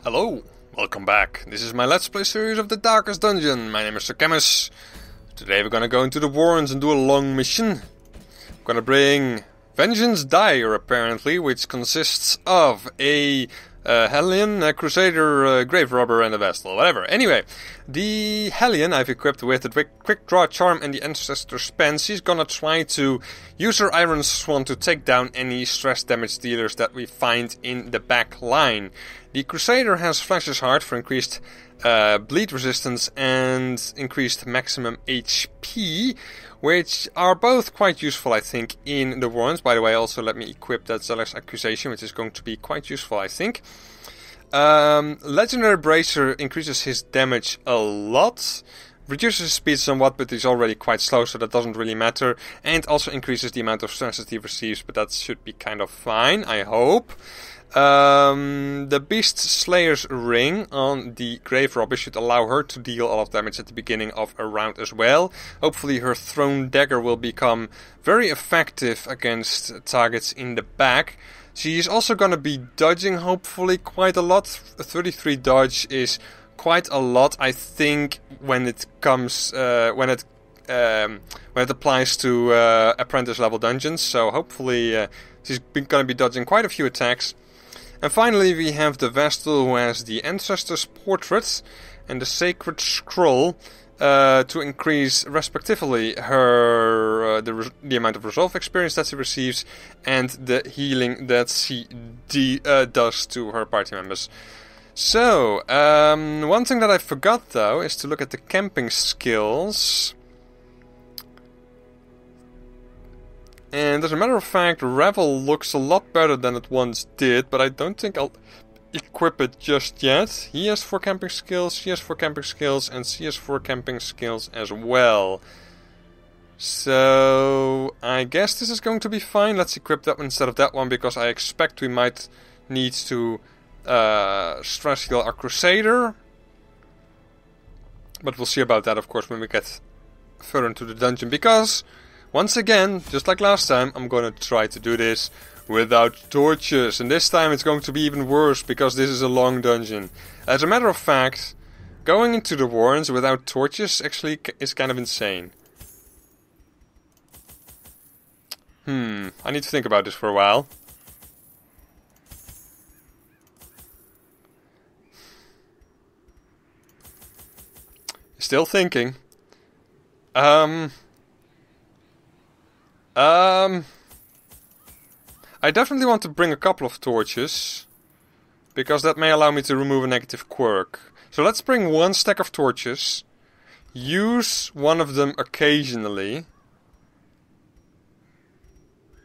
Hello, welcome back. This is my Let's Play series of the Darkest Dungeon. My name is Sir Camus. Today we're gonna go into the Warrens and do a long mission. I'm gonna bring Vengeance Dire, apparently, which consists of a Hellion, a Crusader, grave robber and a Vestal, whatever. Anyway, the Hellion I've equipped with the Quick Draw Charm and the Ancestor Spence. She's gonna try to use her Iron Swan to take down any stress damage dealers that we find in the back line. The Crusader has Flesh's Heart for increased bleed resistance and increased maximum HP, which are both quite useful, I think, in the Warrens. By the way, also let me equip that Zealous Accusation, which is going to be quite useful, I think. Legendary Bracer increases his damage a lot, reduces his speed somewhat, but he's already quite slow, so that doesn't really matter, and also increases the amount of stresses he receives, but that should be kind of fine, I hope. The Beast Slayer's Ring on the Grave Robber should allow her to deal a lot of damage at the beginning of a round as well. Hopefully her Thrown Dagger will become very effective against targets in the back. She is also going to be dodging, hopefully, quite a lot. 33 dodge is quite a lot, I think, when it comes when it applies to apprentice level dungeons. So hopefully she's going to be dodging quite a few attacks. And finally we have the Vestal, who has the Ancestor's Portrait and the Sacred Scroll to increase respectively her the amount of Resolve experience that she receives and the healing that she does to her party members. So, one thing that I forgot though is to look at the camping skills. And as a matter of fact, Revel looks a lot better than it once did, but I don't think I'll equip it just yet. He has 4 camping skills, she has 4 camping skills, and she has 4 camping skills as well. So I guess this is going to be fine. Let's equip that one instead of that one, because I expect we might need to stress heal our Crusader. But we'll see about that, of course, when we get further into the dungeon, because once again, just like last time, I'm gonna try to do this without torches. And this time it's going to be even worse, because this is a long dungeon. As a matter of fact, going into the Warrens without torches actually is kind of insane. I need to think about this for a while. Still thinking. I definitely want to bring a couple of torches, because that may allow me to remove a negative quirk. So let's bring 1 stack of torches, use one of them occasionally.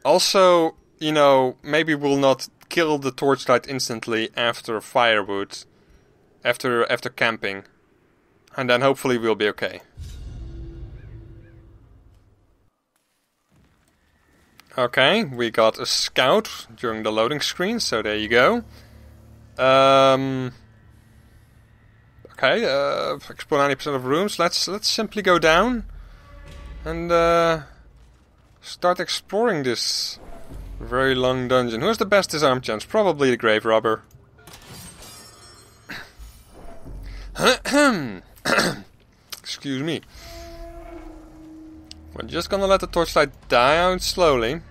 Also, you know, maybe we'll not kill the torchlight instantly after firewood, after camping, and then hopefully we'll be okay. Okay, we got a scout during the loading screen, so there you go. Okay, explore 90% of rooms. Let's simply go down and start exploring this very long dungeon. Who has the best disarm chance? Probably the grave robber. Excuse me. We're just gonna let the torchlight die out slowly.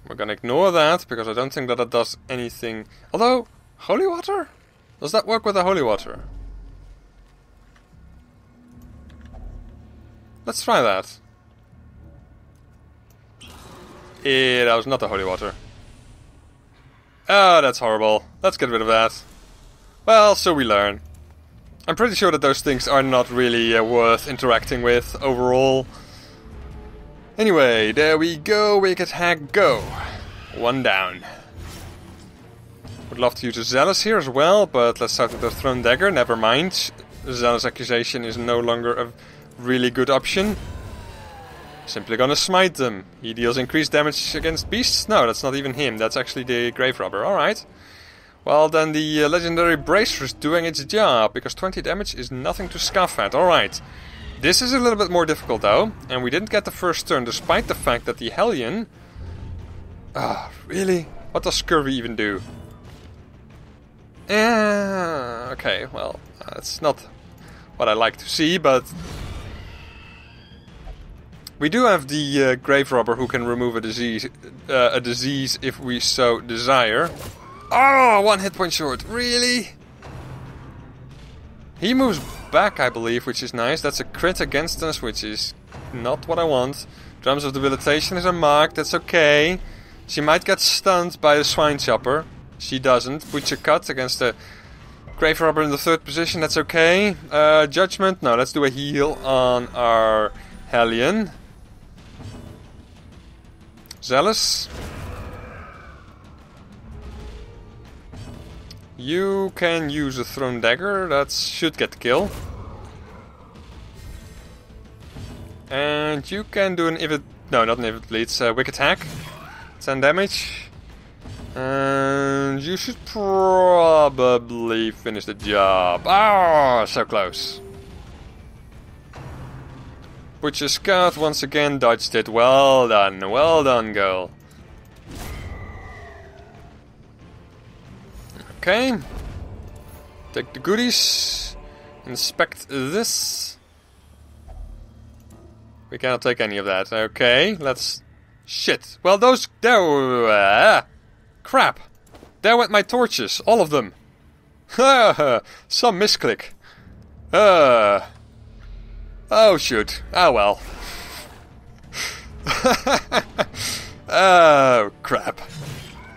We're gonna ignore that, because I don't think that it does anything. Although, holy water? Does that work with the holy water? Let's try that. That was not the holy water. Oh, that's horrible. Let's get rid of that. Well, so we learn. I'm pretty sure that those things are not really worth interacting with overall. Anyway, there we go, Wicked Hag, go. 1 down. Would love to use a Zealous here as well, but let's start with the Thrown Dagger, never mind. Zealous Accusation is no longer a really good option. Simply gonna smite them. He deals increased damage against beasts? No, that's not even him, that's actually the grave robber, alright. Well, then the Legendary Bracer is doing its job, because 20 damage is nothing to scoff at. Alright. This is a little bit more difficult though, and we didn't get the first turn, despite the fact that the Hellion... Ah, really? What does Scurvy even do? Okay, well, that's not what I like to see, but we do have the grave robber who can remove a disease if we so desire. Oh, 1 hit point short. Really? He moves back, I believe, which is nice. That's a crit against us, which is not what I want. Drums of Debilitation is a mark. That's okay. She might get stunned by the Swine Chopper. She doesn't. Butcher Cut against the Grave Robber in the 3rd position. That's okay. Judgment. No, let's do a heal on our Hellion. Zealous. You can use a Thrown Dagger, that should get the kill. And you can do an Invid... No, not an Invid Bleeds, Wicked Hack. 10 damage. And you should probably finish the job. Ah, so close. Butcher Scout once again dodged it. Well done, girl. Okay. Take the goodies. Inspect this. We cannot take any of that. Okay, let's... Shit. Well, those... Crap. There went my torches. All of them. Some misclick. Oh, shoot. Oh, well. Oh, crap.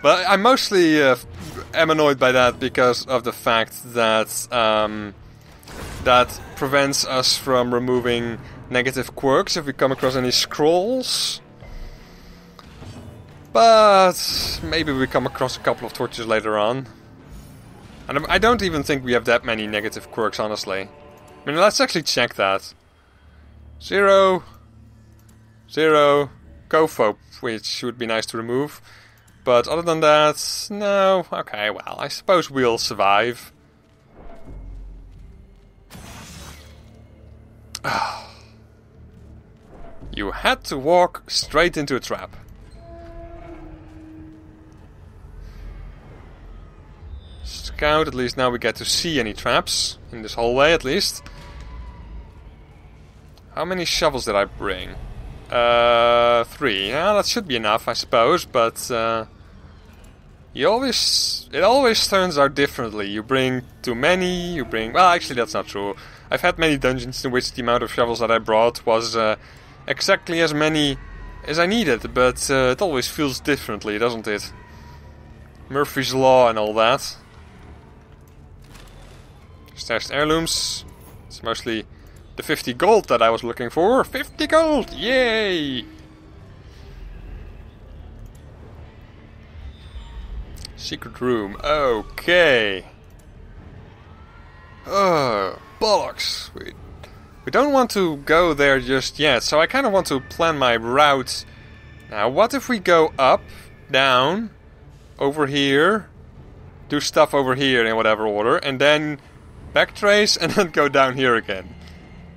But I mostly am annoyed by that because of the fact that that prevents us from removing negative quirks if we come across any scrolls. But maybe we come across a couple of torches later on. And I don't even think we have that many negative quirks, honestly. I mean, let's actually check that. 0, 0, Gophobe, which would be nice to remove. But other than that, no. Okay, well, I suppose we'll survive. You had to walk straight into a trap. Scout, at least now we get to see any traps. In this hallway, at least. How many shovels did I bring? 3. Yeah, that should be enough, I suppose, but it always turns out differently. You bring too many, you bring... Well, actually, that's not true. I've had many dungeons in which the amount of shovels that I brought was exactly as many as I needed, but it always feels differently, doesn't it? Murphy's Law and all that. Stashed heirlooms. It's mostly the 50 gold that I was looking for. 50 gold! Yay! Secret room. Okay. Oh, bollocks. We don't want to go there just yet, so I kind of want to plan my route. Now, what if we go up, down, over here, do stuff over here in whatever order, and then backtrace and then go down here again?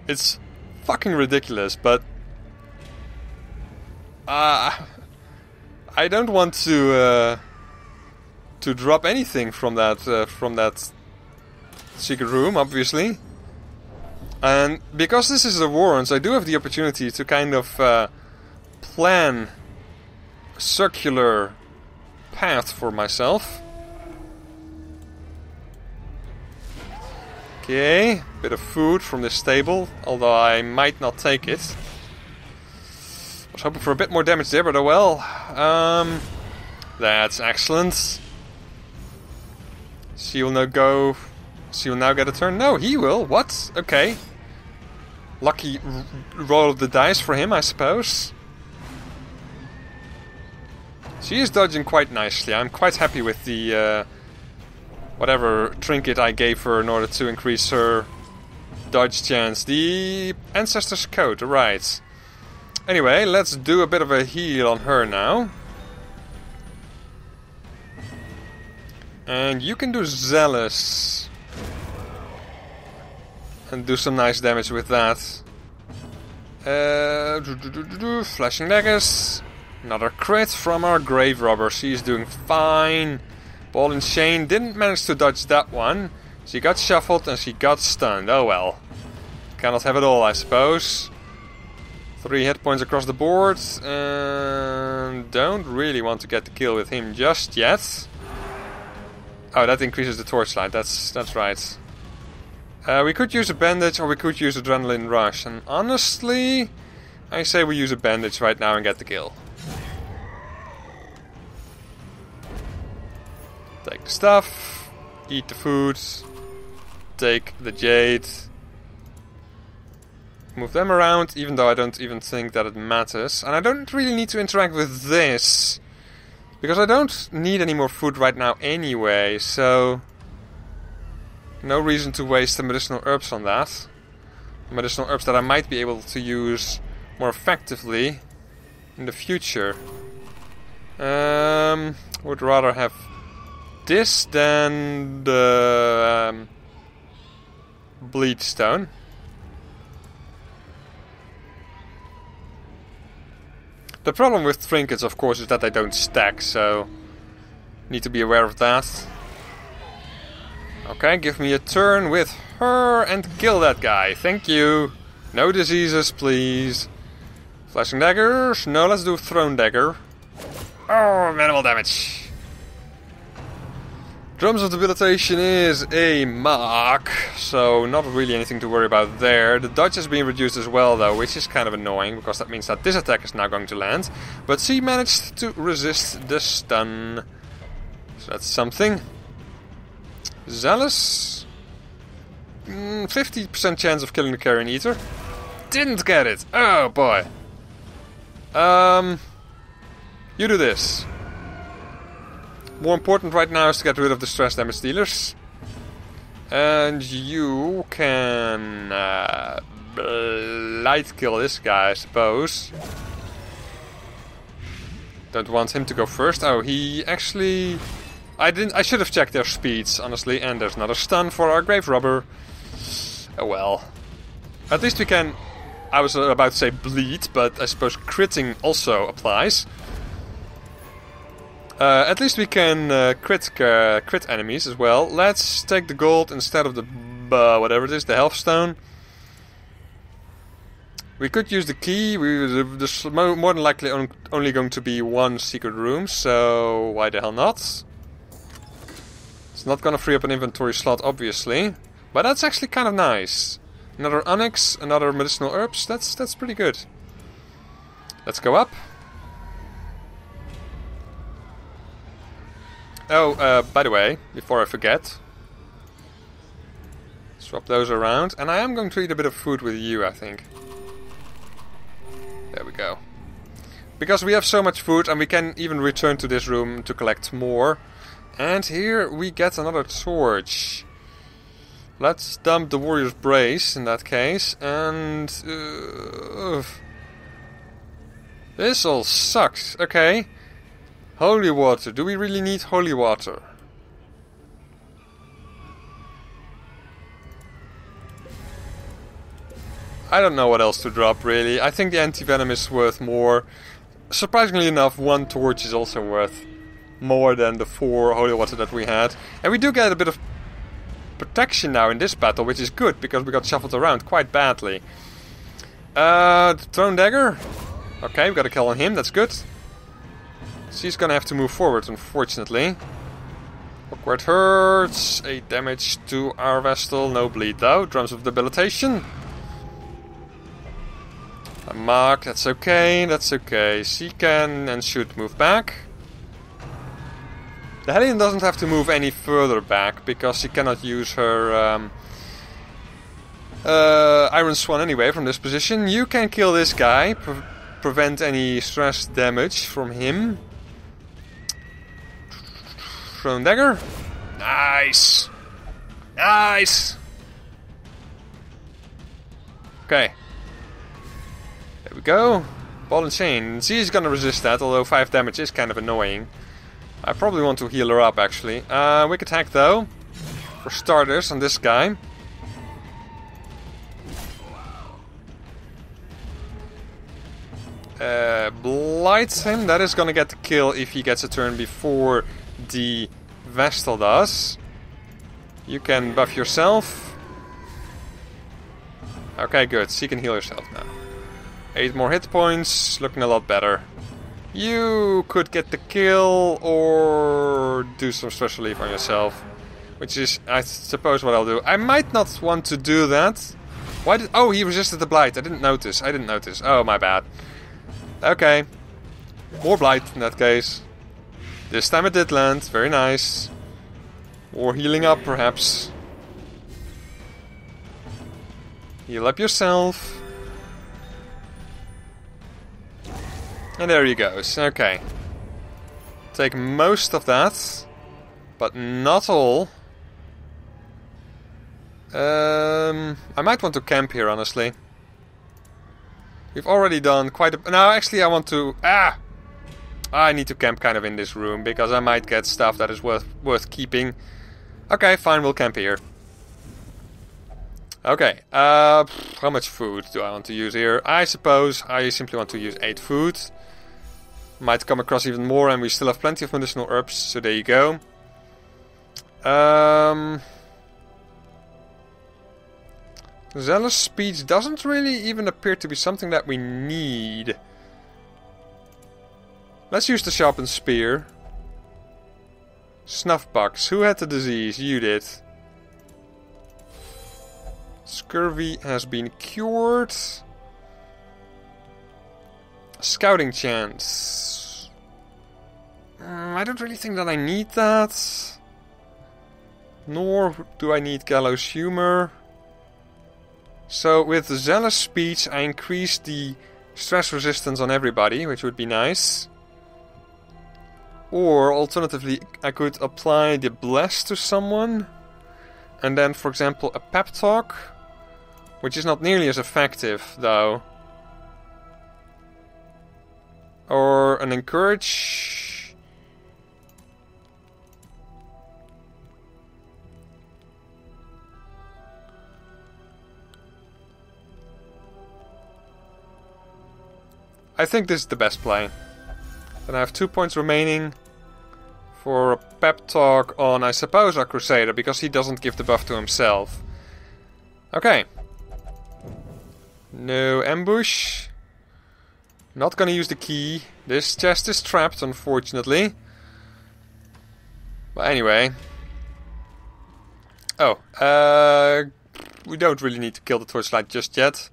It's fucking ridiculous, but I don't want to drop anything from that secret room, obviously. And because this is the Warrens, I do have the opportunity to kind of plan a circular path for myself. Okay, bit of food from this stable, although I might not take it. I was hoping for a bit more damage there, but oh well. That's excellent. She will now go... She will now get a turn. No, he will. What? Okay. Lucky roll of the dice for him, I suppose. She is dodging quite nicely. I'm quite happy with the... whatever trinket I gave her in order to increase her dodge chance. The Ancestor's Coat, right. Anyway, let's do a bit of a heal on her now. And you can do Zealous. And do some nice damage with that. Flashing Daggers. Another crit from our Grave Robber. She's doing fine. Ball and chain didn't manage to dodge that one. She got shuffled and she got stunned. Oh well. Cannot have it all, I suppose. 3 hit points across the board. And don't really want to get the kill with him just yet. Oh, that increases the torchlight. That's right. We could use a bandage or we could use adrenaline rush. And honestly, I say we use a bandage right now and get the kill. Take the stuff. Eat the food. Take the jade. Move them around, even though I don't even think that it matters. And I don't really need to interact with this, because I don't need any more food right now anyway, so no reason to waste the medicinal herbs on that. Medicinal herbs that I might be able to use more effectively in the future. Would rather have this than the bleed stone. The problem with trinkets, of course, is that they don't stack, so need to be aware of that. Okay, give me a turn with her and kill that guy. Thank you. No diseases, please. Flashing daggers. No, let's do thrown dagger. Oh, minimal damage. Drums of Debilitation is a mark, so not really anything to worry about there. The dodge has been reduced as well though, which is kind of annoying, because that means that this attack is now going to land. But she managed to resist the stun, so that's something. Zealous. 50% chance of killing the Carrion Eater. Didn't get it! Oh boy. You do this. More important right now is to get rid of the stress damage dealers. And you can light kill this guy, I suppose. Don't want him to go first. Oh, he actually... I should have checked their speeds, honestly. And there's another stun for our grave robber. Oh well. At least we can... I was about to say bleed, but I suppose critting also applies. At least we can crit enemies as well. Let's take the gold instead of the whatever it is, the health stone. We could use the key. There's more than likely only going to be one secret room, so why the hell not? It's not gonna free up an inventory slot, obviously, but that's actually kind of nice. Another onyx, another medicinal herbs. That's pretty good. Let's go up. Oh, by the way, before I forget, swap those around, and I am going to eat a bit of food with you, I think. There we go. Because we have so much food, and we can even return to this room to collect more. And here we get another torch. Let's dump the warrior's brace in that case, and... this all sucks. Okay. Holy water. Do we really need holy water? I don't know what else to drop, really. I think the anti-venom is worth more. Surprisingly enough, 1 torch is also worth more than the 4 holy water that we had. And we do get a bit of protection now in this battle, which is good, because we got shuffled around quite badly. The thrown dagger. Okay, we got a kill on him, that's good. She's gonna have to move forward, unfortunately. Awkward hurts. 8 damage to our Vestal. No bleed though. Drums of Debilitation. A mark. That's okay. That's okay. She can and should move back. The Hellion doesn't have to move any further back, because she cannot use her Iron Swan anyway from this position. You can kill this guy. Prevent any stress damage from him. Thrown dagger. Nice. Nice. Okay. There we go. Ball and chain. She's gonna resist that, although 5 damage is kind of annoying. I probably want to heal her up, actually. Wicked hack, though. For starters, on this guy. Blight him. That is gonna get the kill if he gets a turn before the Vestal does. You can buff yourself. Okay, good. So you can heal yourself now. 8 more hit points. Looking a lot better. You could get the kill or do some stress relief on yourself. Which is, I suppose, what I'll do. I might not want to do that. Why did... Oh, he resisted the blight. I didn't notice. Oh, my bad. Okay. More blight in that case. This time it did land. Very nice. Or healing up, perhaps. Heal up yourself. And there he goes. Okay. Take most of that. But not all. I might want to camp here, honestly. We've already done quite a... No, actually I want to... I need to camp kind of in this room, because I might get stuff that is worth keeping. Okay, fine, we'll camp here. Okay, how much food do I want to use here? I suppose I simply want to use 8 food. Might come across even more, and we still have plenty of medicinal herbs, so there you go. Zealous speech doesn't really even appear to be something that we need. Let's use the sharpened spear. Snuffbox. Who had the disease? You did. Scurvy has been cured. Scouting chance. I don't really think that I need that. Nor do I need gallows humor. So with the zealous speech I increase the stress resistance on everybody, which would be nice. Or alternatively I could apply the bless to someone. And then for example a pep talk. Which is not nearly as effective though. Or an encourage. I think this is the best play. Then I have 2 points remaining for a pep talk on, I suppose, our Crusader, because he doesn't give the buff to himself. Okay. No ambush. Not gonna use the key. This chest is trapped, unfortunately. But anyway. Oh, we don't really need to kill the torchlight just yet.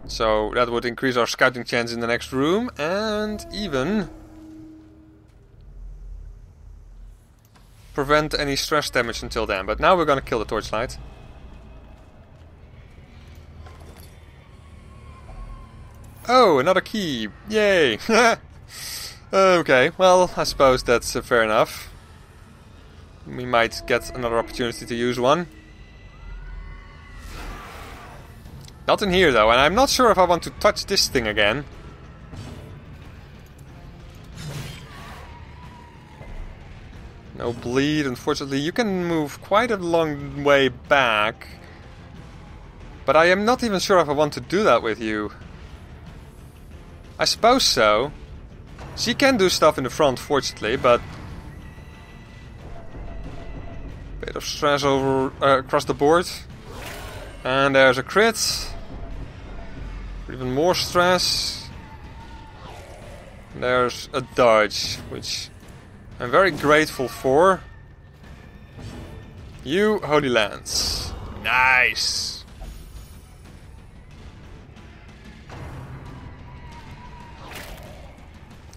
So that would increase our scouting chance in the next room, and even prevent any stress damage until then. But now we're gonna kill the torchlight. Oh, another key! Yay! Okay, well, I suppose that's fair enough. We might get another opportunity to use one. Not in here though, and I'm not sure if I want to touch this thing again. No bleed, unfortunately. You can move quite a long way back. But I am not even sure if I want to do that with you. I suppose so. She can do stuff in the front, fortunately, but... Bit of stress over across the board. And there's a crit. Even more stress. There's a dodge, which I'm very grateful for. You, Holy Lance. Nice!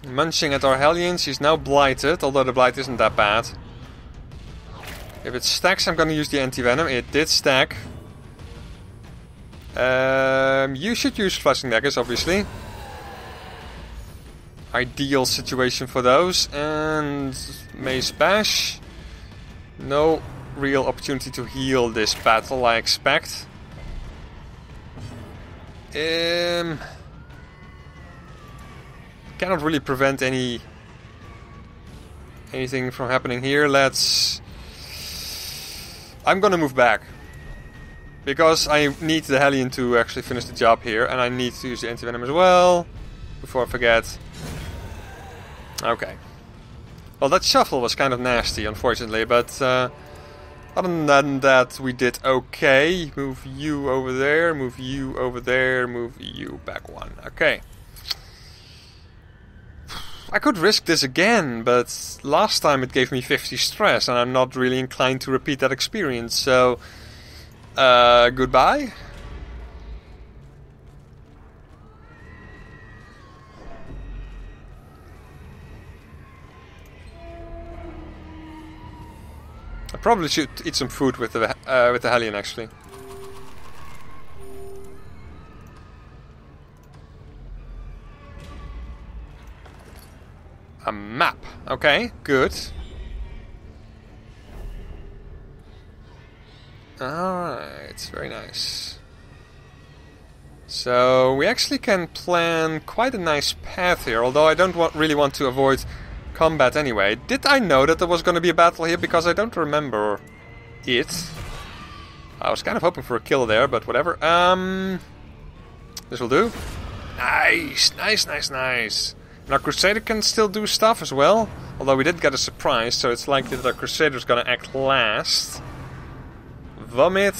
Munching at our Hellion. She's now blighted, although the blight isn't that bad. If it stacks, I'm gonna use the anti-venom. It did stack. You should use flashing daggers, obviously. Ideal situation for those. And Mace Bash. No real opportunity to heal this battle, I expect. Cannot really prevent anything from happening here. I'm gonna move back. Because I need the Hellion to actually finish the job here. And I need to use the anti-venom as well. Before I forget. Okay. Well, that shuffle was kind of nasty, unfortunately, but other than that, we did okay. Move you over there, move you over there, move you back one. Okay. I could risk this again, but last time it gave me 50 stress, and I'm not really inclined to repeat that experience, so goodbye. I probably should eat some food with the Hellion, actually. A map. Okay, good. Alright, very nice. So we actually can plan quite a nice path here, although I don't really want to avoid combat anyway. Did I know that there was going to be a battle here? Because I don't remember it. I was kind of hoping for a kill there, but whatever. This will do. Nice, nice, nice, nice. And our Crusader can still do stuff as well. Although we did get a surprise, so it's likely that our Crusader is going to act last. Vomit.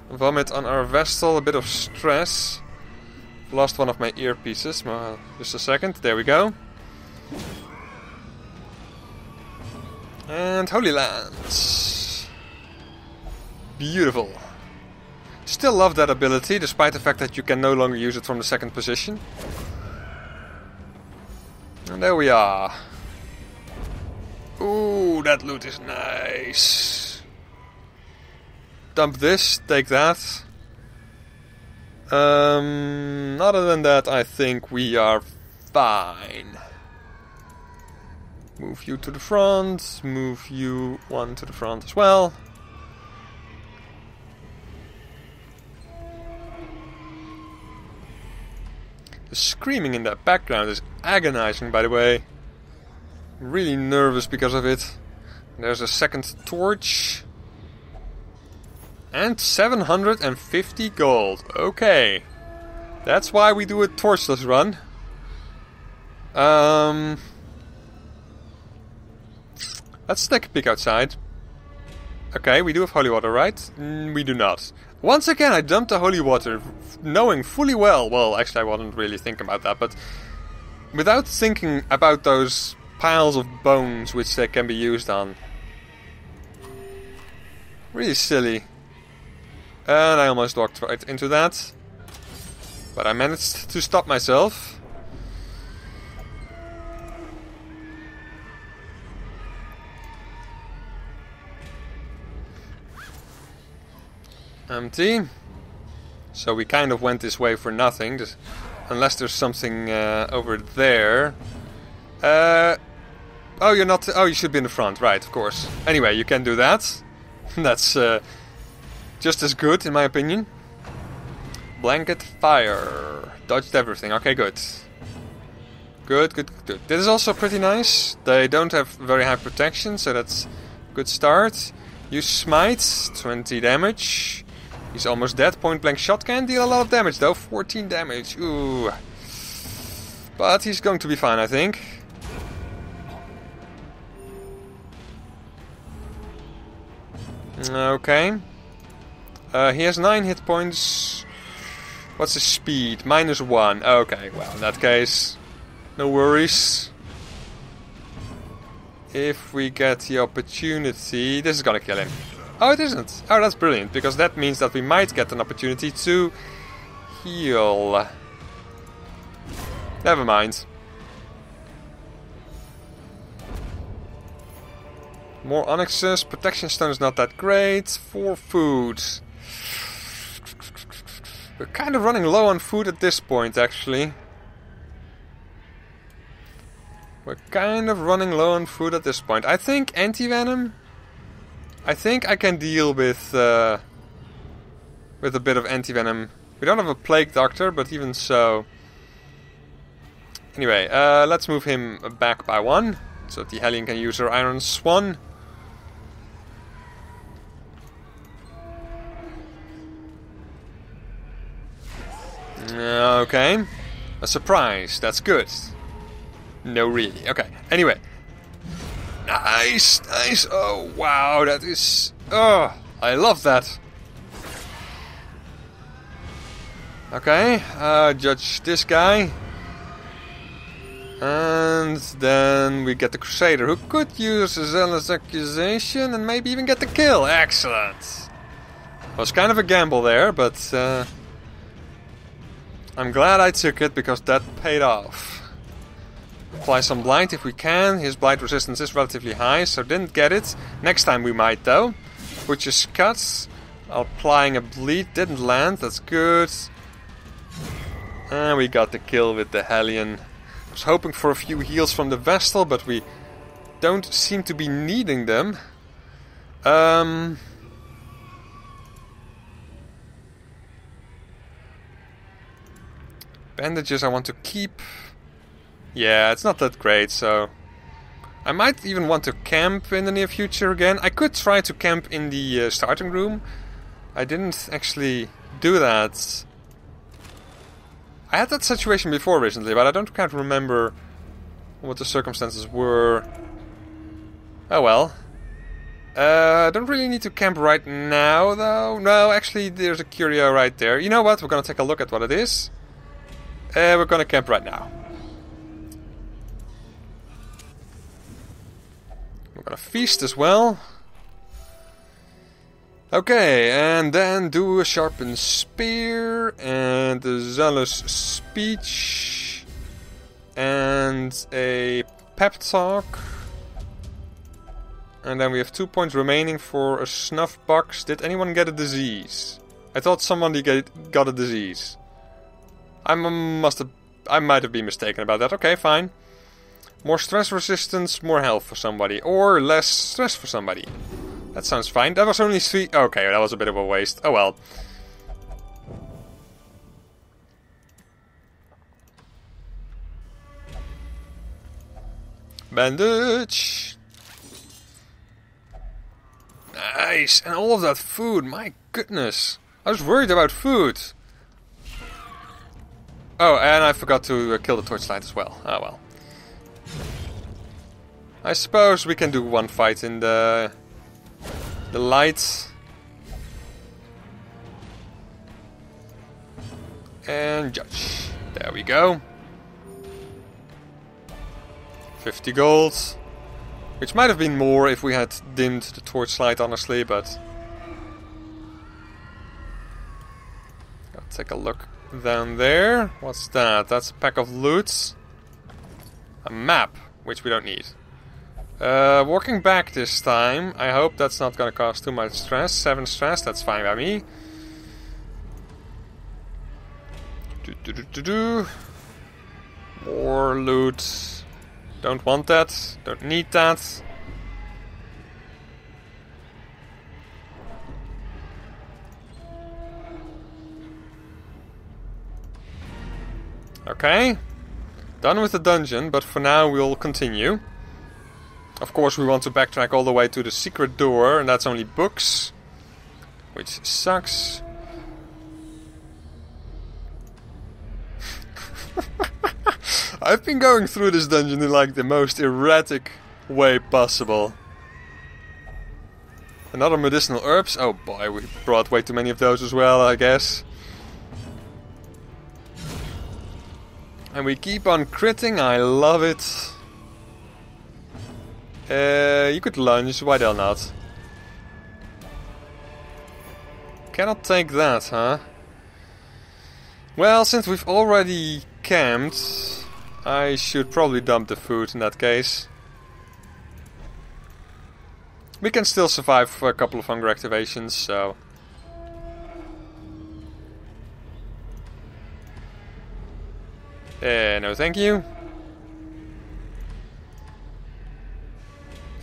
Vomit on our Vestal, a bit of stress. Lost one of my earpieces. Well, just a second, there we go. And Holy Lands. Beautiful. Still love that ability, despite the fact that you can no longer use it from the second position. And there we are. Ooh, that loot is nice. Dump this, take that. Other than that, I think we are fine. Move you to the front, move you one to the front as well. The screaming in that background is agonizing, by the way. I'm really nervous because of it. There's a second torch. And 750 gold. Okay. That's why we do a torchless run. Let's take a peek outside. Okay, we do have holy water, right? We do not. Once again, I dumped the holy water, knowing fully well, actually I wasn't really thinking about that, but without thinking about those piles of bones which they can be used on. Really silly. And I almost walked right into that. But I managed to stop myself. Empty. So we kind of went this way for nothing, just, unless there's something over there. Oh, you're not. Oh, you should be in the front, right? Of course. Anyway, you can do that. That's just as good, in my opinion. Blanket fire. Dodged everything. Okay, good. Good, good, good. This is also pretty nice. They don't have very high protection, so that's a good start. Use smite, 20 damage. He's almost dead. Point blank shot can deal a lot of damage though. 14 damage. Ooh. But he's going to be fine, I think. Okay. He has 9 hit points. What's his speed? -1. Okay, well, in that case, no worries. If we get the opportunity... This is gonna kill him. Oh, it isn't. Oh, that's brilliant, because that means that we might get an opportunity to heal. Never mind. More onyxes. Protection stone is not that great. 4 food. We're kind of running low on food at this point, actually. We're kind of running low on food at this point. I think anti-venom. I think I can deal with a bit of anti-venom. We don't have a plague doctor, but even so. Anyway, let's move him back by 1, so that the Hellion can use her Iron Swan. Okay. A surprise. That's good. No, really. Okay. Anyway. Nice, nice. Oh, wow. That is... Oh, I love that. Okay. Judge this guy. And then we get the Crusader, who could use a zealous accusation and maybe even get the kill. Excellent. Was kind of a gamble there, but I'm glad I took it because that paid off. Apply some blight if we can. His blight resistance is relatively high, so didn't get it. Next time we might though. Which is cuts. Applying a bleed, didn't land, that's good. And we got the kill with the Hellion. I was hoping for a few heals from the Vestal, but we don't seem to be needing them. Bandages I want to keep. Yeah, it's not that great, so... I might even want to camp in the near future again. I could try to camp in the starting room. I didn't actually do that. I had that situation before recently, but I can't remember what the circumstances were. Oh well. I don't really need to camp right now, though. No, actually, there's a curio right there. You know what? We're gonna take a look at what it is. We're gonna camp right now. We're gonna feast as well. Okay, and then do a sharpened spear, and a zealous speech, and a pep talk. And then we have 2 points remaining for a snuff box. Did anyone get a disease? I thought somebody got a disease. I might have been mistaken about that. Okay, fine. More stress resistance, more health for somebody, or less stress for somebody. That sounds fine. That was only 3... Okay, that was a bit of a waste. Oh well. Bandage. Nice. And all of that food. My goodness. I was worried about food. Oh, and I forgot to kill the torchlight as well. Oh well. I suppose we can do one fight in the lights. And judge. There we go. 50 gold. Which might have been more if we had dimmed the torchlight, honestly, but... I'll take a look down there. What's that? That's a pack of loot. A map, which we don't need. Walking back this time. I hope that's not gonna cause too much stress. 7 stress, that's fine by me. More loot. Don't want that. Don't need that. Okay. Done with the dungeon, but for now we'll continue. Of course we want to backtrack all the way to the secret door, and that's only books. Which sucks. I've been going through this dungeon in like the most erratic way possible. Another medicinal herbs. Oh boy, we brought way too many of those as well, I guess. And we keep on critting, I love it. You could lunge, why the hell not? Cannot take that, huh? Well, since we've already camped, I should probably dump the food in that case. We can still survive for a couple of hunger activations, so... no thank you.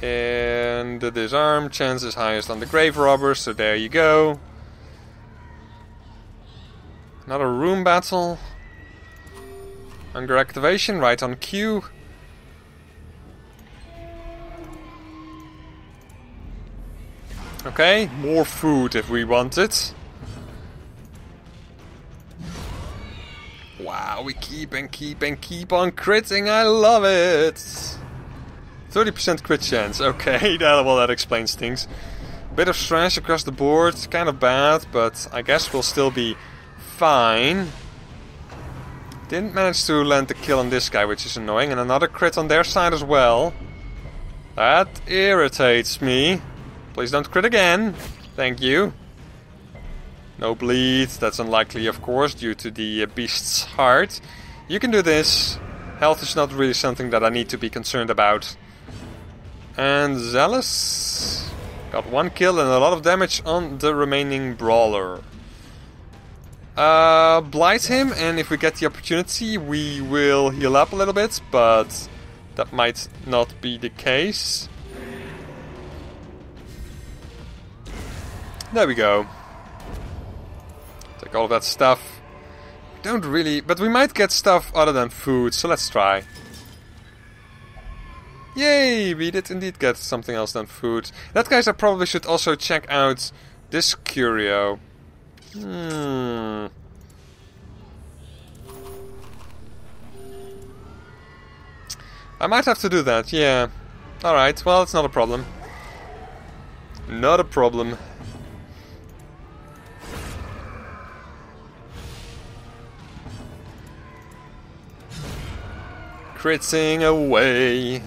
And the disarm chance is highest on the grave robber, so there you go. Another room battle. Hunger activation, right on cue. Okay, more food if we want it. Wow, we keep and keep and keep on critting. I love it. 30% crit chance. Okay, that explains things. Bit of trash across the board. Kind of bad, but I guess we'll still be fine. Didn't manage to land the kill on this guy, which is annoying. And another crit on their side as well. That irritates me. Please don't crit again. Thank you. No bleed. That's unlikely, of course, due to the beast's heart. You can do this. Health is not really something that I need to be concerned about. And Zealous got one kill and a lot of damage on the remaining brawler. Blight him, and if we get the opportunity, we will heal up a little bit, but that might not be the case. There we go. Take all of that stuff. Don't really, but we might get stuff other than food, so let's try. Yay, we did indeed get something else than food. That, guys, I probably should also check out this curio. I might have to do that, yeah. Alright, well, it's not a problem. Not a problem. Critting away.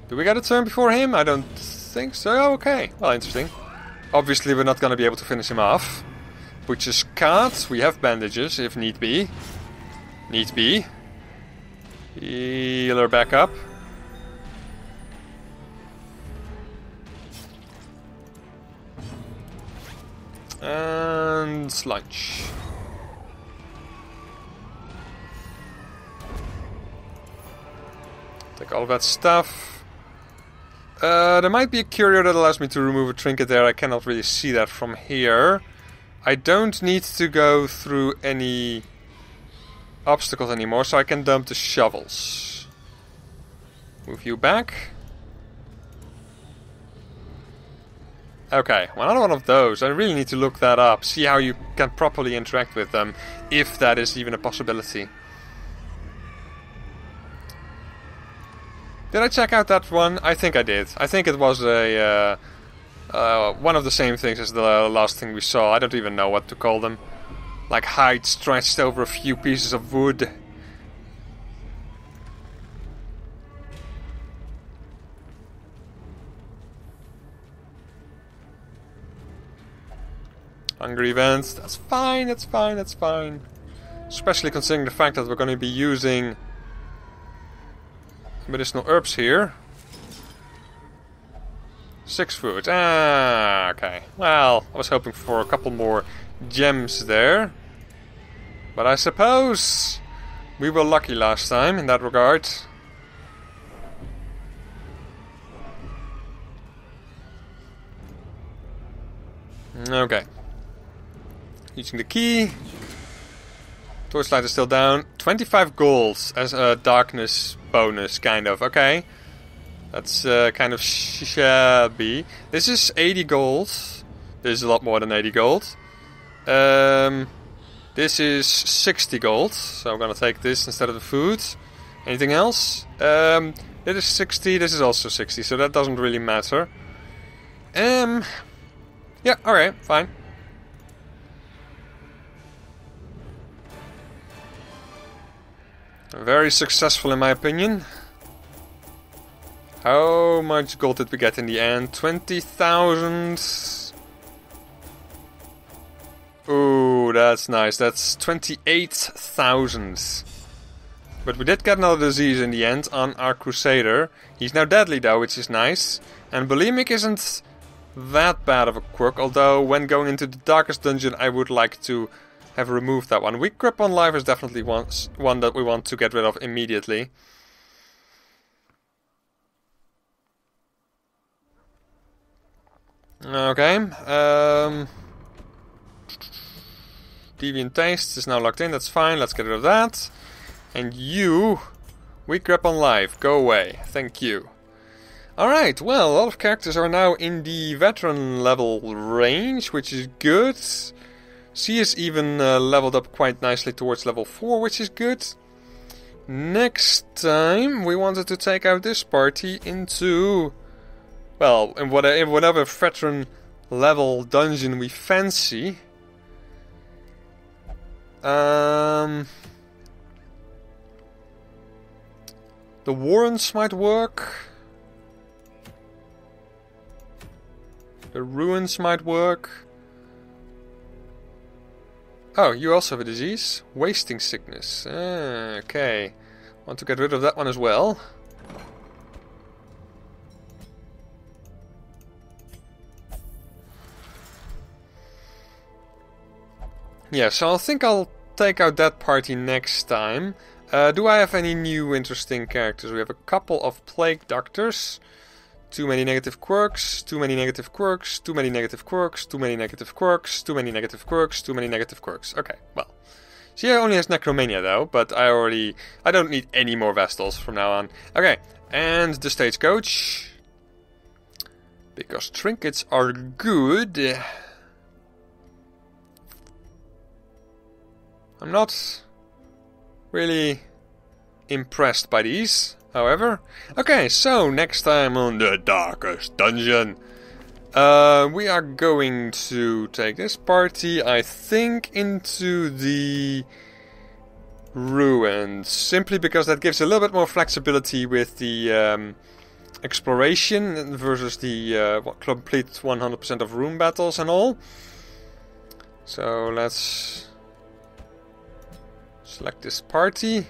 Do we got a turn before him? I don't think so. Oh, okay. Well, interesting. Obviously, we're not going to be able to finish him off. Which is cut. We have bandages, if need be. Need be. Healer back up. And lunch. Take all of that stuff. There might be a curio that allows me to remove a trinket there. I cannot really see that from here. I don't need to go through any obstacles anymore, so I can dump the shovels. Move you back. Okay, well, another one of those. I really need to look that up. See how you can properly interact with them, if that is even a possibility. Did I check out that one? I think I did. I think it was a one of the same things as the last thing we saw. I don't even know what to call them. Like hide stretched over a few pieces of wood. Hungry events. That's fine, that's fine, that's fine. Especially considering the fact that we're going to be using medicinal herbs here. 6 food. Ah, okay. Well, I was hoping for a couple more gems there. But I suppose we were lucky last time in that regard. Okay. Using the key. Torchlight is still down. 25 gold as a darkness bonus, kind of. Okay. That's kind of shabby. This is 80 gold. This is a lot more than 80 gold. This is 60 gold. So I'm gonna take this instead of the food. Anything else? This is 60. This is also 60. So that doesn't really matter. Yeah, alright, fine. Very successful in my opinion. How much gold did we get in the end? 20,000. Ooh, that's nice. That's 28,000. But we did get another disease in the end on our Crusader. He's now deadly though, which is nice. And bulimic isn't that bad of a quirk, although when going into the darkest dungeon I would like to have removed that one. Weak grip on life is definitely one that we want to get rid of immediately. Okay. Deviant Taste is now locked in, that's fine, let's get rid of that. And you, weak grip on life, go away, thank you. Alright, well, a lot of characters are now in the veteran level range, which is good. C is even leveled up quite nicely towards level 4, which is good. Next time we wanted to take out this party into, well, in whatever veteran level dungeon we fancy. The Warrens might work. The Ruins might work. Oh, you also have a disease? Wasting sickness. Okay. Want to get rid of that one as well. Yeah, so I think I'll take out that party next time. Do I have any new interesting characters? We have a couple of Plague Doctors. Too many negative quirks, too many negative quirks, too many negative quirks, too many negative quirks, too many negative quirks, too many negative quirks. Okay, well. She only has Necromania though, but I don't need any more Vestals from now on. Okay, and the Stagecoach. Because trinkets are good. I'm not really impressed by these, however. Okay, so next time on the Darkest Dungeon, we are going to take this party, I think, into the Ruins, simply because that gives a little bit more flexibility with the exploration versus the complete 100% of room battles and all. So let's select this party.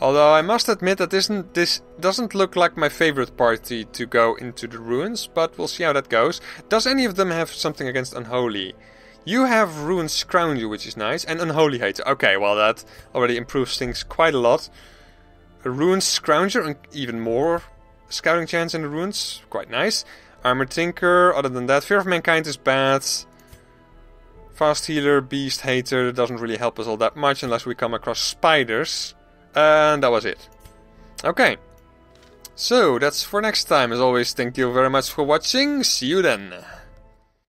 Although I must admit that this doesn't look like my favorite party to go into the Ruins, but we'll see how that goes. Does any of them have something against Unholy? You have Ruin Scrounger, which is nice, and Unholy Hater. Okay, well that already improves things quite a lot. A Ruin Scrounger and even more scouting chance in the Ruins, quite nice. Armored Tinker, other than that, Fear of Mankind is bad. Fast Healer, Beast Hater, doesn't really help us all that much unless we come across spiders. And that was it. Okay. So, that's for next time. As always, thank you very much for watching. See you then.